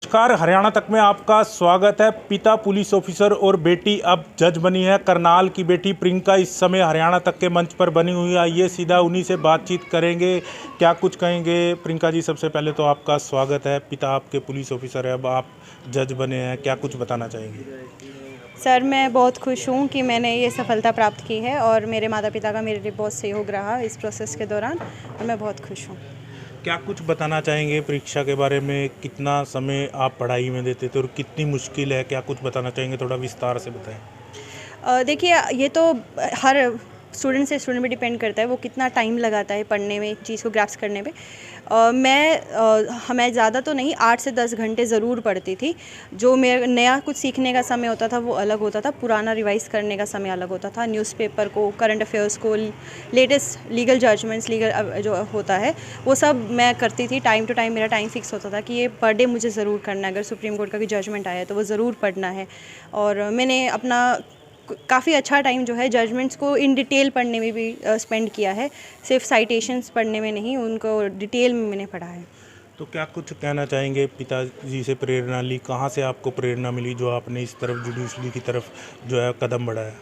नमस्कार, हरियाणा तक में आपका स्वागत है। पिता पुलिस ऑफिसर और बेटी अब जज बनी है। करनाल की बेटी प्रियंका इस समय हरियाणा तक के मंच पर बनी हुई है। आइए सीधा उन्हीं से बातचीत करेंगे, क्या कुछ कहेंगे। प्रियंका जी, सबसे पहले तो आपका स्वागत है। पिता आपके पुलिस ऑफिसर है, अब आप जज बने हैं, क्या कुछ बताना चाहेंगे। सर, मैं बहुत खुश हूँ कि मैंने ये सफलता प्राप्त की है और मेरे माता पिता का मेरे लिए बहुत सहयोग रहा इस प्रोसेस के दौरान और मैं बहुत खुश हूँ। क्या कुछ बताना चाहेंगे परीक्षा के बारे में, कितना समय आप पढ़ाई में देते थे और कितनी मुश्किल है, क्या कुछ बताना चाहेंगे, थोड़ा विस्तार से बताएं। देखिए, ये तो हर स्टूडेंट से स्टूडेंट पे डिपेंड करता है वो कितना टाइम लगाता है पढ़ने में, एक चीज़ को ग्रैस्प करने पे। मैं ज़्यादा तो नहीं, 8 से 10 घंटे ज़रूर पढ़ती थी। जो मेरा नया कुछ सीखने का समय होता था वो अलग होता था, पुराना रिवाइज़ करने का समय अलग होता था। न्यूज़पेपर को, करंट अफेयर्स को, लेटेस्ट लीगल जजमेंट्स, जो होता है वो सब मैं करती थी। टाइम टू टाइम मेरा टाइम फिक्स होता था कि ये पर डे मुझे ज़रूर करना है। अगर सुप्रीम कोर्ट का कोई जजमेंट आया है तो वो ज़रूर पढ़ना है। और मैंने अपना काफ़ी अच्छा टाइम जो है जजमेंट्स को इन डिटेल पढ़ने में भी स्पेंड किया है। सिर्फ साइटेशंस पढ़ने में नहीं, उनको डिटेल में मैंने पढ़ा है। तो क्या कुछ कहना चाहेंगे, पिताजी से प्रेरणा ली, कहाँ से आपको प्रेरणा मिली जो आपने इस तरफ जुडिशरी की तरफ जो है कदम बढ़ाया।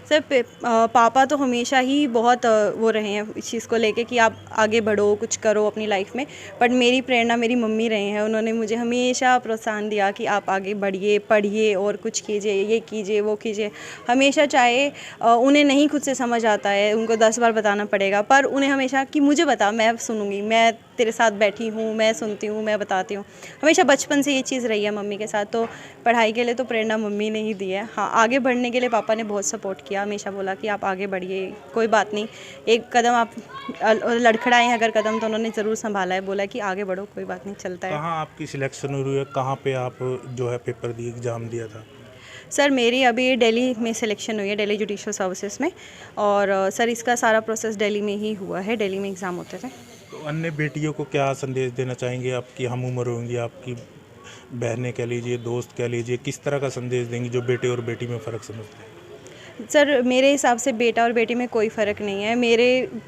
सर, पापा तो हमेशा ही बहुत वो रहे हैं इस चीज़ को लेके कि आप आगे बढ़ो, कुछ करो अपनी लाइफ में। बट मेरी प्रेरणा मेरी मम्मी रहे हैं। उन्होंने मुझे हमेशा प्रोत्साहन दिया कि आप आगे बढ़िए, पढ़िए और कुछ कीजिए, ये कीजिए, वो कीजिए। हमेशा, चाहे उन्हें नहीं खुद से समझ आता है, उनको 10 बार बताना पड़ेगा, पर उन्हें हमेशा कि मुझे बता, मैं सुनूंगी, मैं तेरे साथ बैठी हूँ, मैं सुनती हूँ, मैं बताती हूँ। हमेशा बचपन से ये चीज़ रही है मम्मी के साथ। तो पढ़ाई के लिए तो प्रेरणा मम्मी ने ही दी है। हाँ, आगे बढ़ने के लिए पापा ने बहुत सपोर्ट किया। हमेशा बोला कि आप आगे बढ़िए, कोई बात नहीं, एक कदम आप लड़खड़ाए हैं अगर कदम, तो उन्होंने ज़रूर संभाला है, बोला कि आगे बढ़ो, कोई बात नहीं, चलता है। कहाँ आपकी सिलेक्शन हुई है, कहाँ पे आप जो है पेपर दिए, एग्ज़ाम दिया था। सर, मेरी अभी दिल्ली में सिलेक्शन हुई है, दिल्ली जुडिशल सर्विसेज में। और सर, इसका सारा प्रोसेस दिल्ली में ही हुआ है, दिल्ली में एग्ज़ाम होते थे। तो अन्य बेटियों को क्या संदेश देना चाहेंगे, आपकी हम उम्र होंगी, आपकी बहनें कह लीजिए, दोस्त कह लीजिए, किस तरह का संदेश देंगे जो बेटे और बेटी में फ़र्क समझते हैं। सर, मेरे हिसाब से बेटा और बेटी में कोई फ़र्क नहीं है। मेरे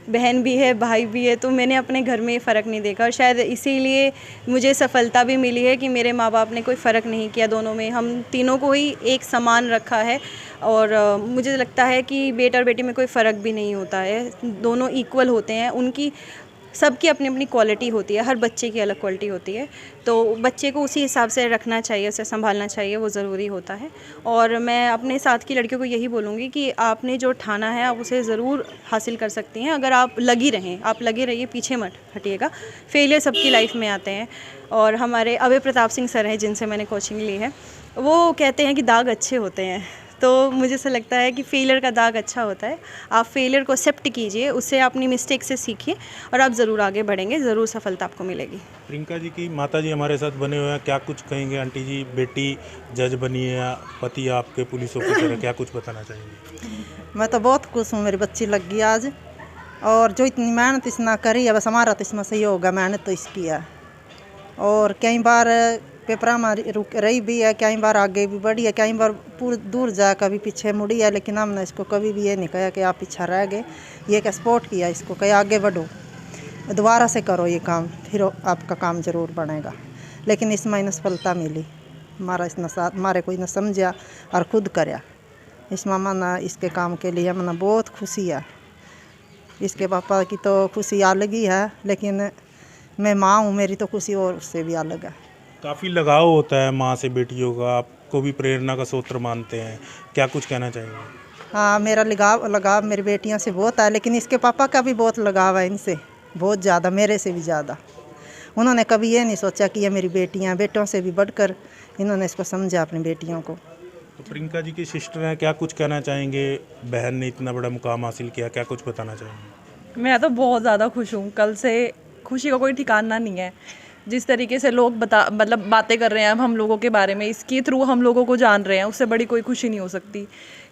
बहन भी है, भाई भी है, तो मैंने अपने घर में फ़र्क नहीं देखा और शायद इसीलिए मुझे सफलता भी मिली है कि मेरे माँ बाप ने कोई फ़र्क नहीं किया दोनों में। हम तीनों को ही एक समान रखा है। और मुझे लगता है कि बेटा और बेटी में कोई फ़र्क भी नहीं होता है, दोनों इक्वल होते हैं। उनकी सबकी अपनी अपनी क्वालिटी होती है, हर बच्चे की अलग क्वालिटी होती है। तो बच्चे को उसी हिसाब से रखना चाहिए, उसे संभालना चाहिए, वो ज़रूरी होता है। और मैं अपने साथ की लड़कियों को यही बोलूँगी कि आपने जो ठाना है आप उसे ज़रूर हासिल कर सकती हैं, अगर आप लगी रहें। आप लगे रहिए, पीछे मत हटिएगा। फेलियर सबकी लाइफ में आते हैं। और हमारे अभय प्रताप सिंह सर हैं, जिनसे मैंने कोचिंग ली है, वो कहते हैं कि दाग अच्छे होते हैं। तो मुझे ऐसा लगता है कि फेलियर का दाग अच्छा होता है। आप फेलियर को एक्सेप्ट कीजिए, उससे अपनी मिस्टेक से सीखिए और आप ज़रूर आगे बढ़ेंगे, ज़रूर सफलता आपको मिलेगी। प्रियंका जी की माता जी हमारे साथ बने हुए हैं, क्या कुछ कहेंगे। आंटी जी, बेटी जज बनी है, पति आपके पुलिस ऑफिसर है, क्या कुछ बताना चाहेंगे। मैं तो बहुत खुश हूँ, मेरी बच्ची लग गई आज। और जो इतनी मेहनत इसने करी है, बस हमारा तो इसमें सहयोग है, मेहनत तो इसकी है। और कई बार पेपर में रुक रही भी है, कई बार आगे भी बढ़ी है, कई बार पूरी दूर जा कभी पीछे मुड़ी है, लेकिन हमने इसको कभी भी ये नहीं कहा कि आप पीछे रह गए। ये क्या सपोर्ट किया इसको, कहीं आगे बढ़ो, दोबारा से करो ये काम, फिर आपका काम ज़रूर बनेगा। लेकिन इसमें इन्हें सफलता मिली, हमारा इसने साथ, हमारे को इन्हें समझा और खुद कराया। इसमें मना इसके काम के लिए मना बहुत खुशी है। इसके पापा की तो खुशी अलग ही है, लेकिन मैं माँ हूँ, मेरी तो खुशी और उससे भी अलग है। काफ़ी लगाव होता है माँ से बेटियों का, आपको भी प्रेरणा का स्रोत मानते हैं, क्या कुछ कहना चाहेंगे। हाँ, मेरा लगाव मेरी बेटियों से बहुत है, लेकिन इसके पापा का भी बहुत लगाव है इनसे, बहुत ज़्यादा, मेरे से भी ज़्यादा। उन्होंने कभी ये नहीं सोचा कि ये मेरी बेटियाँ, बेटों से भी बढ़कर इन्होंने इसको समझा अपनी बेटियों को। तो प्रियंका जी की सिस्टर हैं, क्या कुछ कहना चाहेंगे। बहन ने इतना बड़ा मुकाम हासिल किया, क्या कुछ बताना चाहेंगे। मैं तो बहुत ज़्यादा खुश हूँ। कल से खुशी का कोई ठिकाना नहीं है। जिस तरीके से लोग बातें कर रहे हैं अब हम लोगों के बारे में, इसके थ्रू हम लोगों को जान रहे हैं, उससे बड़ी कोई खुशी नहीं हो सकती।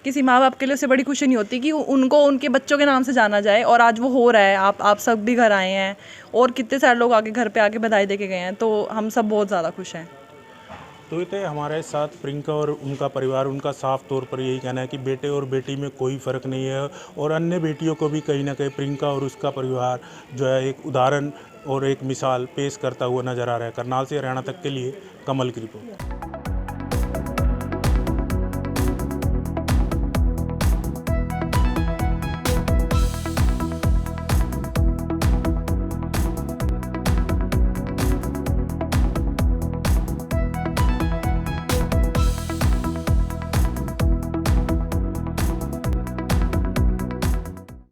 किसी माँ बाप के लिए उससे बड़ी खुशी नहीं होती कि उनको उनके बच्चों के नाम से जाना जाए। और आज वो हो रहा है। आप सब भी घर आए हैं और कितने सारे लोग आगे घर पे आके बधाई दे के गए हैं, तो हम सब बहुत ज़्यादा खुश हैं। तो ये थे हमारे साथ प्रियंका और उनका परिवार। उनका साफ तौर पर यही कहना है कि बेटे और बेटी में कोई फ़र्क नहीं है और अन्य बेटियों को भी कहीं ना कहीं प्रियंका और उसका परिवार जो है एक उदाहरण और एक मिसाल पेश करता हुआ नजर आ रहा है। करनाल से हरियाणा तक के लिए कमल की रिपोर्ट।